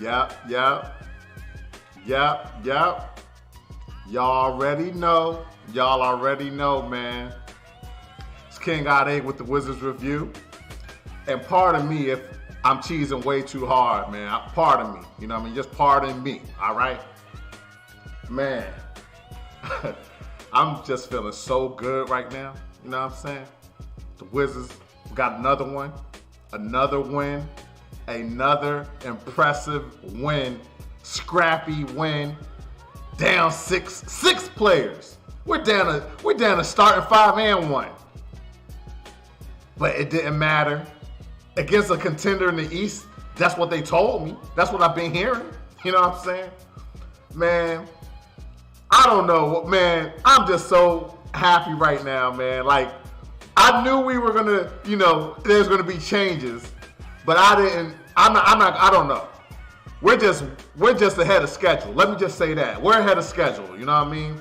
Yep. Y'all already know. Man. It's King Ade with the Wizards Review. And pardon me if I'm cheesing way too hard, man. Pardon me. You know what I mean? Just pardon me, all right? Man, I'm just feeling so good right now. You know what I'm saying? The Wizards got another one, another win, another impressive win, scrappy win, down six players. We're down to starting 5 and 1. But it didn't matter. Against a contender in the East, that's what they told me. That's what I've been hearing. You know what I'm saying? Man, I don't know. Man, I'm just so happy right now, man. Like, I knew we were gonna, there's gonna be changes, but I don't know. We're just ahead of schedule. Let me just say that. We're ahead of schedule, you know what I mean?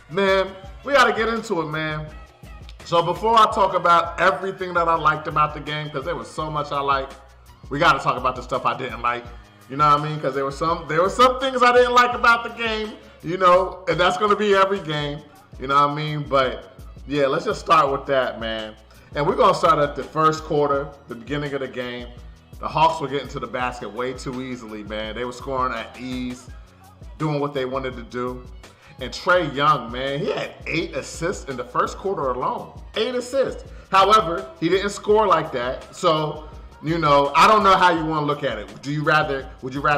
Man, we gotta get into it, man. So before I talk about everything that I liked about the game, because there was so much I liked, we got to talk about the stuff I didn't like. You know what I mean? Because there were some things I didn't like about the game, and that's going to be every game. You know what I mean? But yeah, let's just start with that, man. And we're going to start at the first quarter, the beginning of the game. The Hawks were getting to the basket way too easily, man. They were scoring at ease, doing what they wanted to do. And Trae Young, man, he had 8 assists in the first quarter alone. 8 assists. However, he didn't score like that. So, I don't know how you want to look at it. Would you rather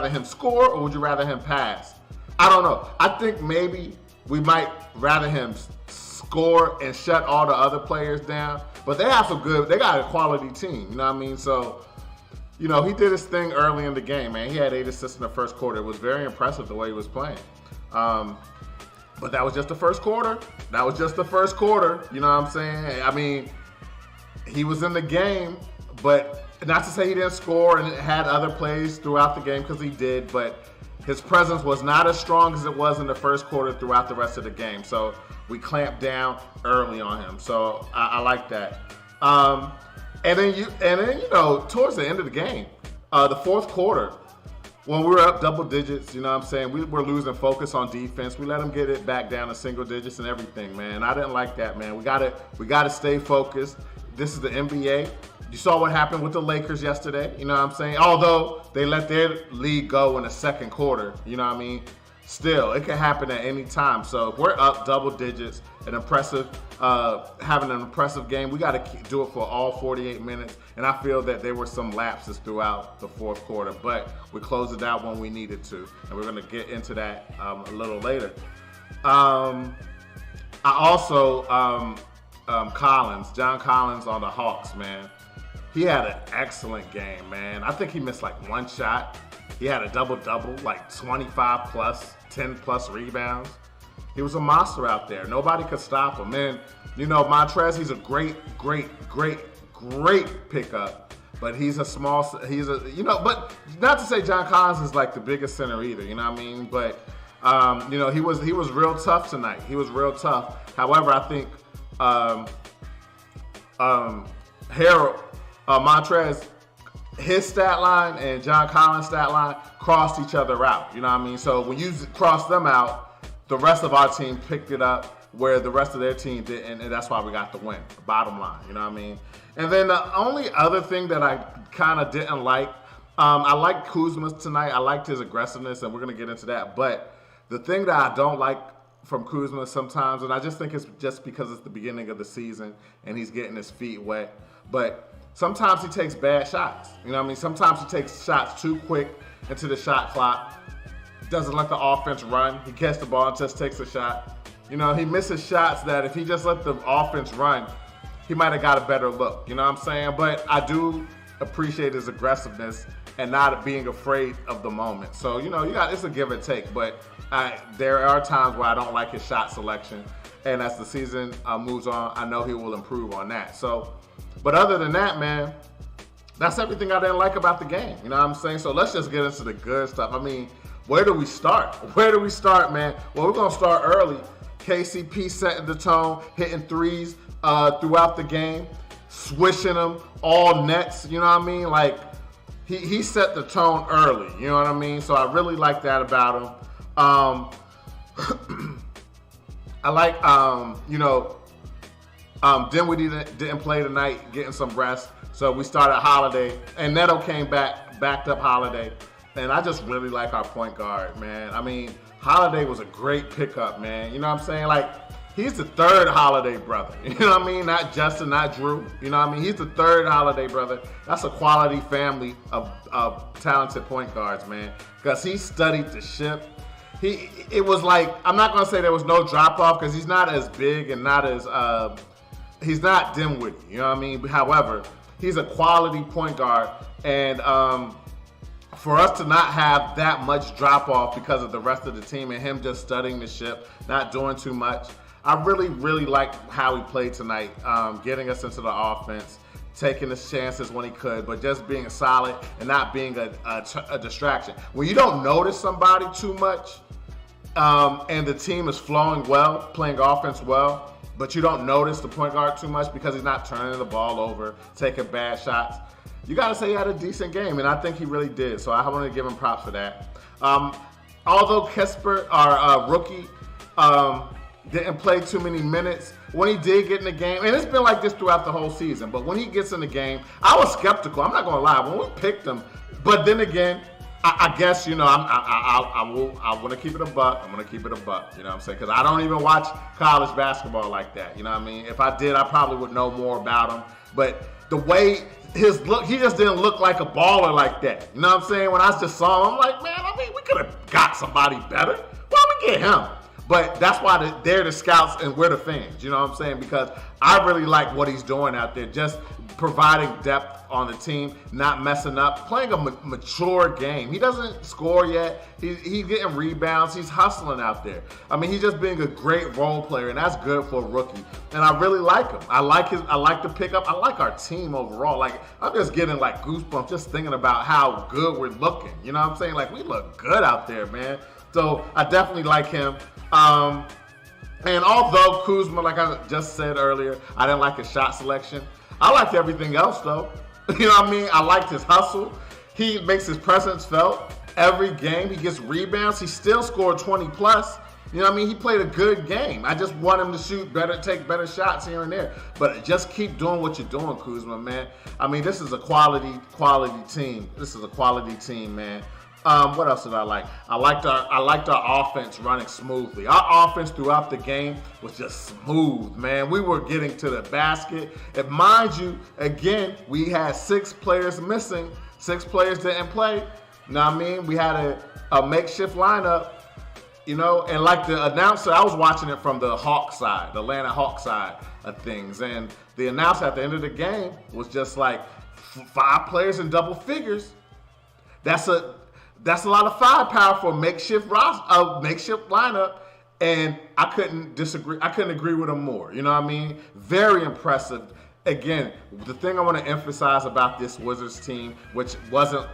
him score or would you rather him pass? I don't know. I think maybe we might rather him score and shut all the other players down. But they got a quality team, you know what I mean? So, he did his thing early in the game, man. He had 8 assists in the first quarter. It was very impressive the way he was playing. But that was just the first quarter. You know what I'm saying? I mean, he was in the game, but not to say he didn't score and had other plays throughout the game, because he did, but his presence was not as strong as it was in the first quarter throughout the rest of the game. So we clamped down early on him. So I like that. And then towards the end of the game, the fourth quarter, when we were up double digits, you know what I'm saying, we were losing focus on defense. We let them get it back down to single digits and everything, man. I didn't like that, man. We gotta stay focused. This is the NBA. You saw what happened with the Lakers yesterday, you know what I'm saying? Although they let their lead go in the second quarter, you know what I mean? Still, it can happen at any time. So if we're up double digits, having an impressive game, we got to do it for all 48 minutes. And I feel that there were some lapses throughout the fourth quarter, but we closed it out when we needed to. And we're going to get into that a little later. John Collins on the Hawks, man. He had an excellent game, man. I think he missed like one shot. He had a double-double, like 25 plus, 10 plus rebounds. He was a monster out there. Nobody could stop him. Man, Montrez, he's a great pickup. But but not to say John Collins is like the biggest center either, you know what I mean? But, he was real tough tonight. He was real tough. However, I think Montrez, his stat line and John Collins' stat line crossed each other out. You know what I mean? So when you cross them out, the rest of our team picked it up where the rest of their team didn't, and that's why we got the win. Bottom line, you know what I mean? And then the only other thing that I kind of didn't like, I liked Kuzma tonight. I liked his aggressiveness, and we're going to get into that. But the thing that I don't like from Kuzma sometimes, and I just think it's just because it's the beginning of the season and he's getting his feet wet, but sometimes he takes bad shots. You know what I mean? Sometimes he takes shots too quick into the shot clock, doesn't let the offense run. He gets the ball and just takes a shot. He misses shots that if he just let the offense run, he might have got a better look. You know what I'm saying? But I do appreciate his aggressiveness and not being afraid of the moment. So, it's a give and take. But there are times where I don't like his shot selection. And as the season moves on, I know he will improve on that. So, but other than that, man, that's everything I didn't like about the game. You know what I'm saying? So let's just get into the good stuff. I mean, where do we start? Man? Well, we're going to start early. KCP setting the tone, hitting threes throughout the game, swishing them, all nets, you know what I mean? Like, he set the tone early. You know what I mean? So I really like that about him. I like Dinwiddie didn't play tonight, getting some rest. So we started Holiday, and Neto came backed up Holiday. And I just really like our point guard, man. I mean, Holiday was a great pickup, man. You know what I'm saying? Like, he's the third Holiday brother. You know what I mean? Not Justin, not Drew. You know what I mean? He's the third Holiday brother. That's a quality family of talented point guards, man. Because he studied the ship. It was like, I'm not going to say there was no drop-off because he's not as big and not as, he's not Dinwiddie. You know what I mean? However, he's a quality point guard. And for us to not have that much drop-off because of the rest of the team and him just studying the ship, not doing too much, I really, really liked how he played tonight, getting us into the offense, taking his chances when he could, but just being solid and not being a distraction. When you don't notice somebody too much and the team is flowing well, playing offense well, but you don't notice the point guard too much because he's not turning the ball over, taking bad shots, you got to say he had a decent game, and I think he really did. So I want to give him props for that. Although Kispert, our rookie, didn't play too many minutes, when he did get in the game, and it's been like this throughout the whole season, but when he gets in the game, I was skeptical. I'm not going to lie. When we picked him, but then again, I guess, I want to keep it a buck. I'm going to keep it a buck, you know what I'm saying? Because I don't even watch college basketball like that, you know what I mean? If I did, I probably would know more about him. But the way his look, he just didn't look like a baller like that. You know what I'm saying? When I just saw him, I'm like, man, we could have got somebody better. Why we get him? But that's why they're the scouts and we're the fans. You know what I'm saying? Because I really like what he's doing out there. Just providing depth on the team, not messing up, playing a mature game. He doesn't score yet. He's getting rebounds. He's hustling out there. I mean, he's just being a great role player, and that's good for a rookie. And I really like him. I like the pickup. I like our team overall. Like, I'm just getting like goosebumps just thinking about how good we're looking. You know what I'm saying? Like, we look good out there, man. So I definitely like him. And although Kuzma, like I just said earlier, I didn't like his shot selection. I liked everything else, though. You know what I mean? I liked his hustle. He makes his presence felt every game. He gets rebounds. He still scored 20 plus. You know what I mean? He played a good game. I just want him to shoot better, take better shots here and there. But just keep doing what you're doing, Kuzma, man. I mean, this is a quality team. This is a quality team, man. What else did I like? I liked our offense running smoothly. Our offense throughout the game was just smooth, man. We were getting to the basket. And mind you, again, we had 6 players missing. 6 players didn't play. You know what I mean? We had a makeshift lineup, and like the announcer, I was watching it from the Hawk side, the Atlanta Hawk side of things. And the announcer at the end of the game was just like 5 players in double figures. That's a lot of firepower for a makeshift lineup, and I couldn't disagree. I couldn't agree with him more. You know what I mean? Very impressive. Again, the thing I want to emphasize about this Wizards team, which wasn't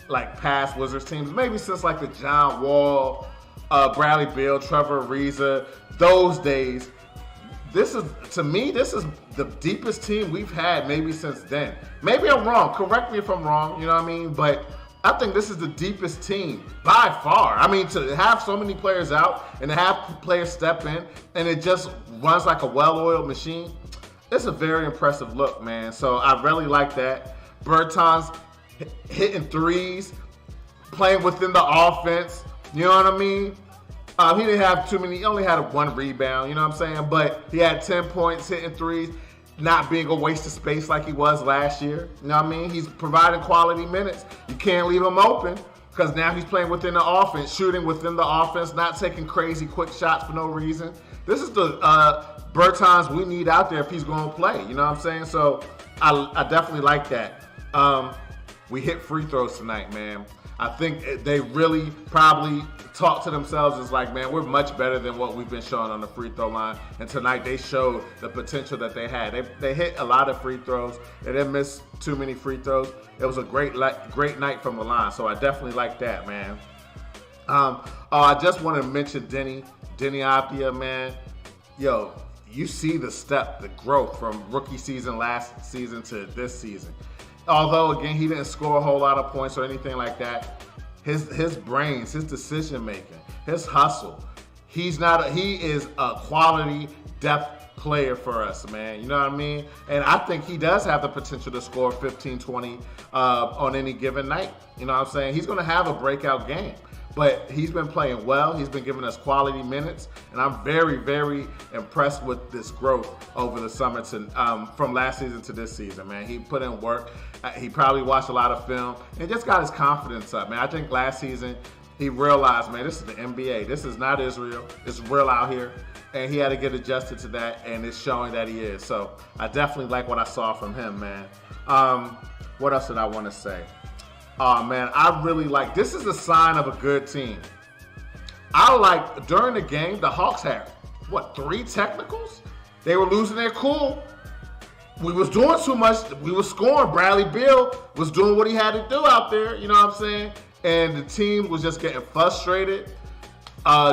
like past Wizards teams, maybe since like the John Wall, Bradley Beal, Trevor Ariza, those days. This is the deepest team we've had maybe since then. Maybe I'm wrong. Correct me if I'm wrong. You know what I mean? But I think this is the deepest team by far. I mean, to have so many players out and to have players step in and it just runs like a well-oiled machine, it's a very impressive look, man. So I really like that. Bertans hitting threes, playing within the offense. You know what I mean? He didn't have too many. He only had 1 rebound, you know what I'm saying? But he had 10 points hitting threes, not being a waste of space like he was last year. You know what I mean? He's providing quality minutes. You can't leave him open because now he's playing within the offense, shooting within the offense, not taking crazy quick shots for no reason. This is the Bertans we need out there if he's going to play. You know what I'm saying? So I definitely like that. We hit free throws tonight, man. I think they really probably talk to themselves as like, man, we're much better than what we've been showing on the free throw line. And tonight they showed the potential that they had. They hit a lot of free throws. They didn't miss too many free throws. It was a great night from the line. So I definitely like that, man. I just want to mention Deni Avdija, man. Yo, you see the growth from rookie season last season to this season. Although again, he didn't score a whole lot of points or anything like that. His brains, his decision making, his hustle. He is a quality depth player for us, man. You know what I mean? And I think he does have the potential to score 15, 20 on any given night. You know what I'm saying? He's going to have a breakout game. But he's been playing well. He's been giving us quality minutes. And I'm very, very impressed with this growth over the summer from last season to this season, man. He put in work. He probably watched a lot of film and just got his confidence up, man. I think last season he realized, man, this is the NBA. This is not Israel. It's real out here. And he had to get adjusted to that, and it's showing that he is. So I definitely like what I saw from him, man. What else did I want to say? Oh, man, I really like, this is a sign of a good team. During the game, the Hawks had, 3 technicals? They were losing their cool. We was doing too much. We was scoring. Bradley Beal was doing what he had to do out there, you know what I'm saying? And the team was just getting frustrated.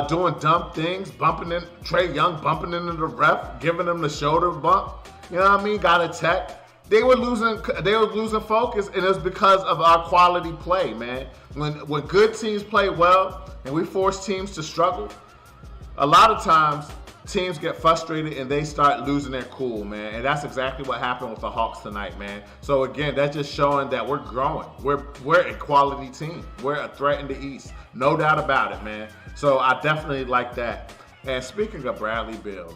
Doing dumb things, Trae Young bumping into the ref, giving him the shoulder bump. You know what I mean? Got attacked. They were losing focus, and it was because of our quality play, man. When good teams play well and we force teams to struggle, a lot of times teams get frustrated and they start losing their cool, man. And that's exactly what happened with the Hawks tonight, man. So again, that's just showing that we're growing. We're a quality team. We're a threat in the East. No doubt about it, man. So I definitely like that. And speaking of Bradley Beal,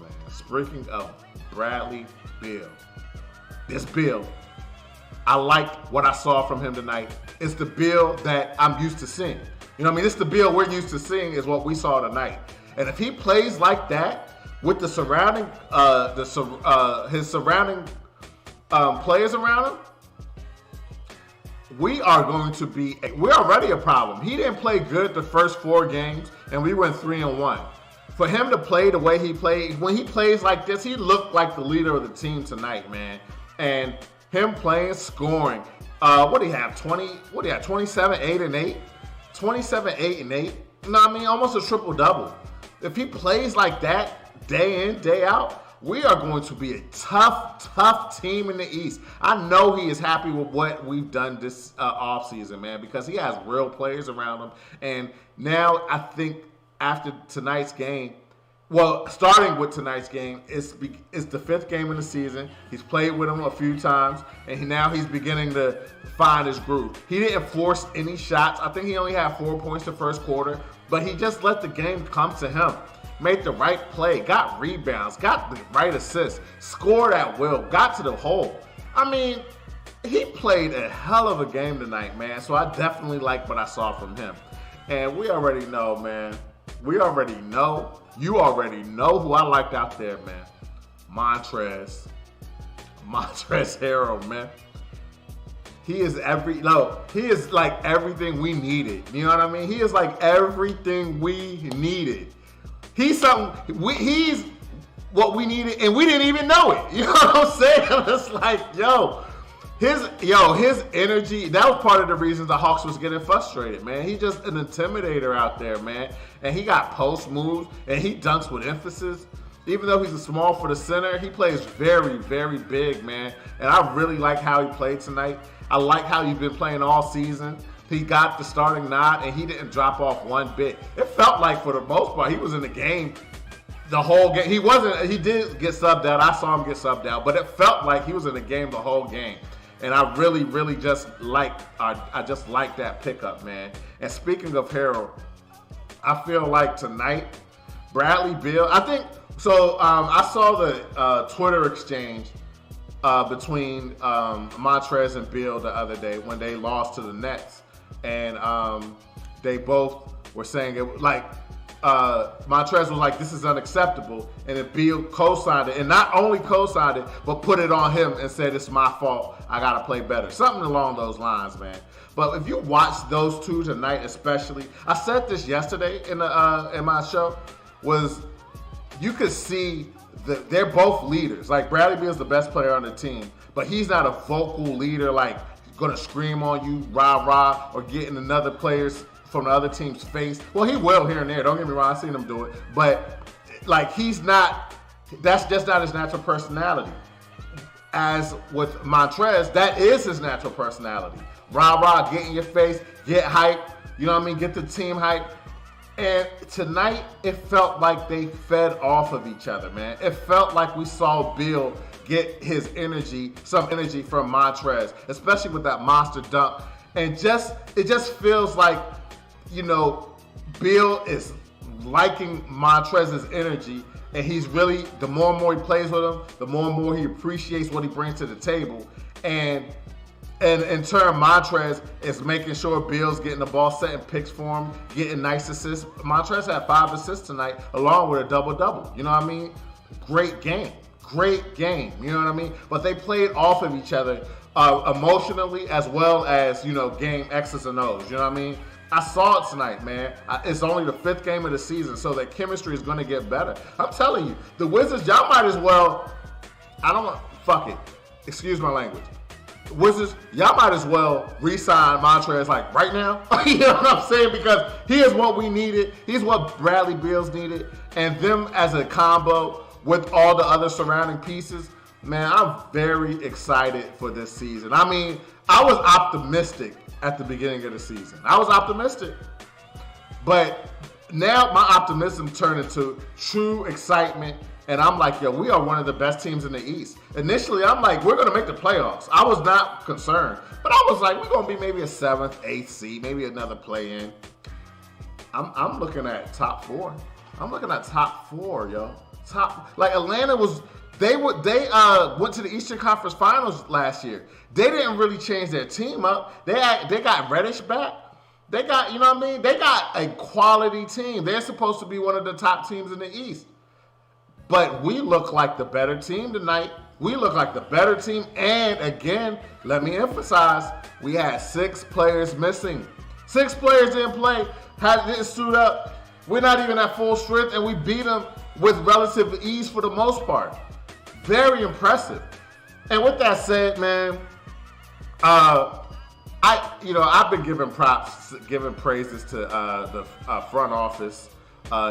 this Beal, I like what I saw from him tonight. It's the Beal that I'm used to seeing. You know what I mean? It's the Beal we're used to seeing is what we saw tonight. And if he plays like that with the surrounding, his surrounding players around him, we're already a problem. He didn't play good the first 4 games, and we went 3-1. For him to play the way he played, when he plays like this, he looked like the leader of the team tonight, man. And him playing, scoring. What do you have? 27, 8, and 8? 27, 8, and 8. You know what I mean? Almost a triple-double. If he plays like that day in, day out, we are going to be a tough team in the East. I know he is happy with what we've done this offseason, man, because he has real players around him. And now I think after tonight's game, starting with tonight's game, it's the 5th game in the season. He's played with him a few times, and now he's beginning to find his groove. He didn't force any shots. I think he only had 4 points the first quarter, but he just let the game come to him. Made the right play, got rebounds, got the right assist, scored at will, got to the hole. I mean, he played a hell of a game tonight, man. So I definitely like what I saw from him. And we already know, man. You already know who I liked out there, man. Montrezl Harrell, man. He is like everything we needed. You know what I mean? He is like everything we needed. He's what we needed, and we didn't even know it. You know what I'm saying? It's like, his energy, that was part of the reason the Hawks was getting frustrated, man. He's just an intimidator out there, man. And he got post moves, and he dunks with emphasis. Even though he's a small for the center, he plays very, very big, man. And I really like how he played tonight. I like how he's been playing all season. He got the starting nod, and he didn't drop off one bit. It felt like, for the most part, he was in the game the whole game. He did get subbed out. I saw him get subbed out, but it felt like he was in the game the whole game. And I really, really just like that pickup, man. And speaking of Harrell, I feel like tonight, Bradley Beal, I saw the Twitter exchange between Montrezl and Beal the other day when they lost to the Nets. And they both were saying it like Montrezl was like, this is unacceptable. And then Beal co-signed it. And not only co-signed it, but put it on him and said, it's my fault. I got to play better. Something along those lines, man. But if you watch those two tonight especially, I said this yesterday in my show, was you could see that they're both leaders. Like Bradley Beal is the best player on the team, but he's not a vocal leader like gonna scream on you, rah, or get in another player's from the other team's face. Well, he will here and there. Don't get me wrong. I've seen him do it. But, like, that's just not his natural personality. as with Montrez, that is his natural personality. Rah, get in your face, get hype, you know what I mean? Get the team hype. And tonight, it felt like they fed off of each other, man. It felt like we saw Beal get his energy, some energy from Montrez, especially with that monster dunk. And it just feels like, you know, Beal is liking Montrez's energy, and he's really, the more and more he plays with him, the more and more he appreciates what he brings to the table. And in turn, Montrez is making sure Beal's getting the ball, setting picks for him, getting nice assists. Montrez had 5 assists tonight, along with a double-double. You know what I mean? Great game. You know what I mean? But they played off of each other emotionally, as well as, you know, game X's and O's. You know what I mean? I saw it tonight, man. It's only the 5th game of the season, so that chemistry is going to get better. I'm telling you, the Wizards, y'all might as well, fuck it. Excuse my language. Wizards, y'all might as well re-sign Montrez like right now. You know what I'm saying? Because he is what we needed. He's what Bradley Beal's needed. And them as a combo with all the other surrounding pieces, man, I'm very excited for this season. I mean, I was optimistic at the beginning of the season. I was optimistic. But now my optimism turned into true excitement. And I'm like, yo, we are one of the best teams in the East. Initially, I'm like, we're going to make the playoffs. I was not concerned. But I was like, we're going to be maybe a 7th, 8th seed, maybe another play-in. I'm looking at top 4. I'm looking at top 4, yo. Like Atlanta was, they went to the Eastern Conference Finals last year. They didn't really change their team up. They got Reddish back. They got, you know what I mean? They got a quality team. They're supposed to be one of the top teams in the East. But we look like the better team tonight. We look like the better team. And again, let me emphasize, we had 6 players missing. 6 players didn't play, didn't suit up. We're not even at full strength, and we beat them with relative ease for the most part. Very impressive. And with that said, man, I've been giving praises to the front office,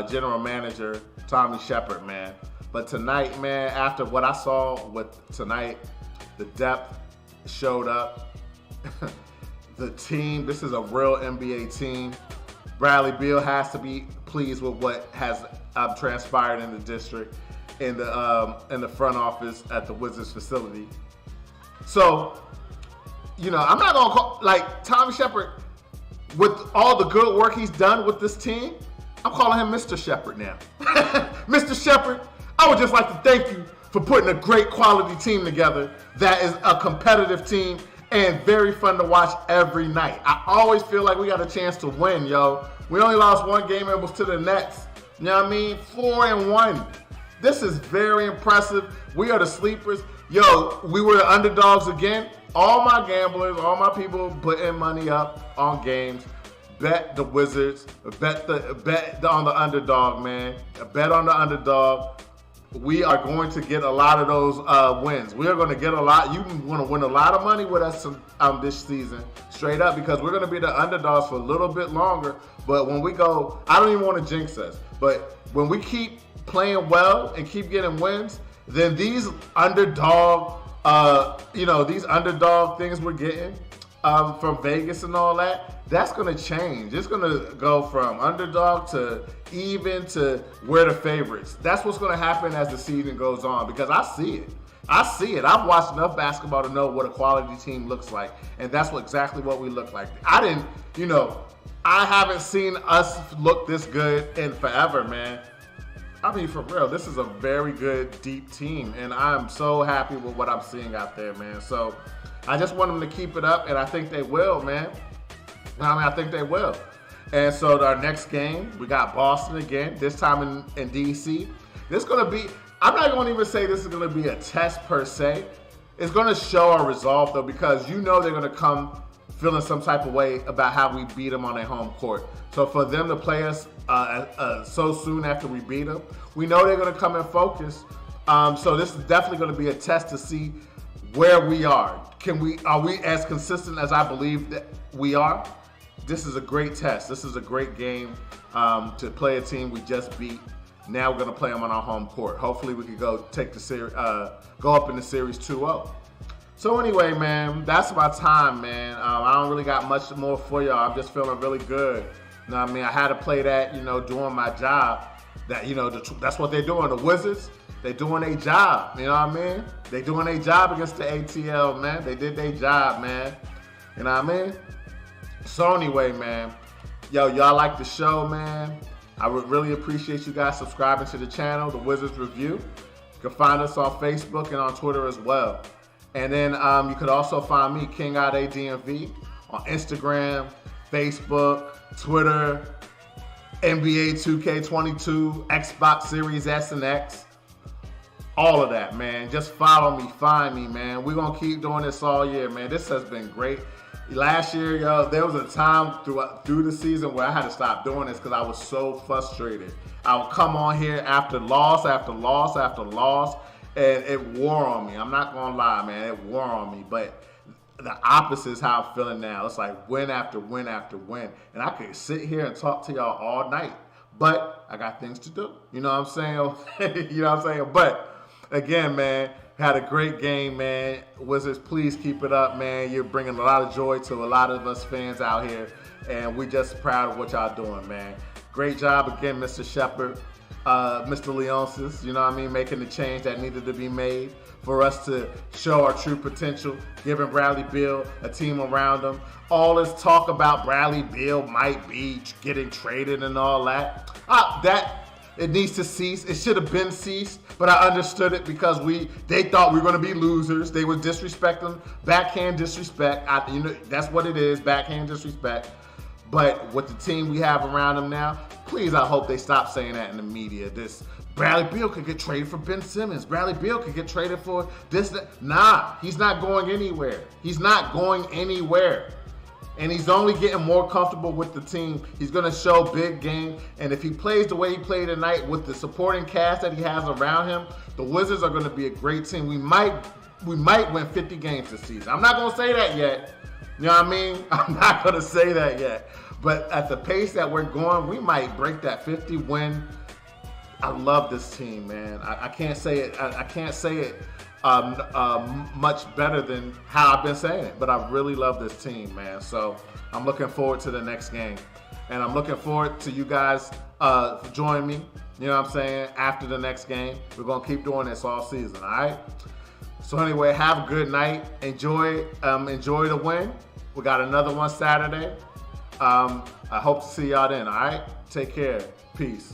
general manager Tommy Shepard, man. But tonight, man, after what I saw with tonight, the depth showed up. The team, this is a real NBA team. Bradley Beal has to be pleased with what has transpired in the district, in the front office at the Wizards facility. So, you know, I'm not gonna call, like, Tommy Shepard, with all the good work he's done with this team, I'm calling him Mr. Shepard now. Mr. Shepard, I would just like to thank you for putting a great quality team together that is a competitive team and very fun to watch every night. I always feel like we got a chance to win, yo. We only lost 1 game, and it was to the Nets. You know what I mean? 4-1. This is very impressive. We are the sleepers. Yo, we were the underdogs again. All my gamblers, all my people putting money up on games. Bet the Wizards. Bet on the underdog, man. Bet on the underdog. We are going to get a lot of those wins. We are going to get a lot. You're going to win a lot of money with us this season, straight up, because we're going to be the underdogs for a little bit longer. But when we go, I don't even want to jinx us, but when we keep playing well and keep getting wins, then these underdog, these underdog things we're getting from Vegas and all that, that's going to change. It's going to go from underdog to even to we're the favorites. That's what's going to happen as the season goes on, because I see it. I've watched enough basketball to know what a quality team looks like, and that's exactly what we look like. I haven't seen us look this good in forever, man. I mean, for real, this is a very good, deep team, and I'm so happy with what I'm seeing out there, man. So I just want them to keep it up, and I think they will, man. I think they will. And so our next game, we got Boston again, this time in D.C. This is going to be, I'm not going to even say this is going to be a test per se. It's going to show our resolve, though, because you know they're going to come feeling some type of way about how we beat them on their home court. So for them to play us so soon after we beat them, we know they're going to come in focus. So this is definitely going to be a test to see where we are. Are we as consistent as I believe that we are? This is a great test. This is a great game to play a team we just beat. Now we're gonna play them on our home court. Hopefully we can go take the series, go up in the series 2-0. So anyway, man, that's my time, man. I don't really got much more for y'all. I'm just feeling really good. You know what I mean? I had to play that, doing my job. That that's what they're doing. The Wizards, they doing their job. You know what I mean? They doing their job against the ATL, man. They did their job, man. You know what I mean? So anyway, man, y'all like the show, man. I would really appreciate you guys subscribing to the channel, The Wizards Review. You can find us on Facebook and on Twitter as well. And then you could also find me, King Ade DMV, on Instagram, Facebook, Twitter, NBA 2K22, Xbox Series S and X. All of that, man. Just follow me, find me, man. We're going to keep doing this all year, man. This has been great. Last year, there was a time through the season where I had to stop doing this because I was so frustrated. I would come on here after loss after loss after loss, and it wore on me. I'm not going to lie, man. It wore on me. But the opposite is how I'm feeling now. It's like win after win after win. And I could sit here and talk to y'all all night. But I got things to do. You know what I'm saying? You know what I'm saying? But again, man, had a great game, man. Wizards, please keep it up, man. You're bringing a lot of joy to a lot of us fans out here, and we're just proud of what y'all doing, man. Great job again, Mr. Shepard, Mr. Leonsis, you know what I mean, making the change that needed to be made for us to show our true potential, giving Bradley Beal a team around him. All this talk about Bradley Beal might be getting traded and all that. It needs to cease. It should have been ceased, but I understood it because they thought we were going to be losers. They were disrespecting, backhand disrespect. That's what it is, backhand disrespect. But with the team we have around them now, please, I hope they stop saying that in the media. This Bradley Beal could get traded for Ben Simmons. Bradley Beal could get traded for this. Nah, he's not going anywhere. He's not going anywhere. And he's only getting more comfortable with the team. He's going to show big game. And if he plays the way he played tonight with the supporting cast that he has around him, the Wizards are going to be a great team. We might win 50 games this season. I'm not going to say that yet. You know what I mean? I'm not going to say that yet. But at the pace that we're going, we might break that 50 win. I love this team, man. I can't say it. I can't say it much better than how I've been saying it, but I really love this team, man. So I'm looking forward to the next game, and I'm looking forward to you guys join me, you know what I'm saying, after the next game. We're gonna keep doing this all season, all right? So anyway, have a good night. Enjoy the win. We got another one Saturday. I hope to see y'all then, all right? Take care. Peace.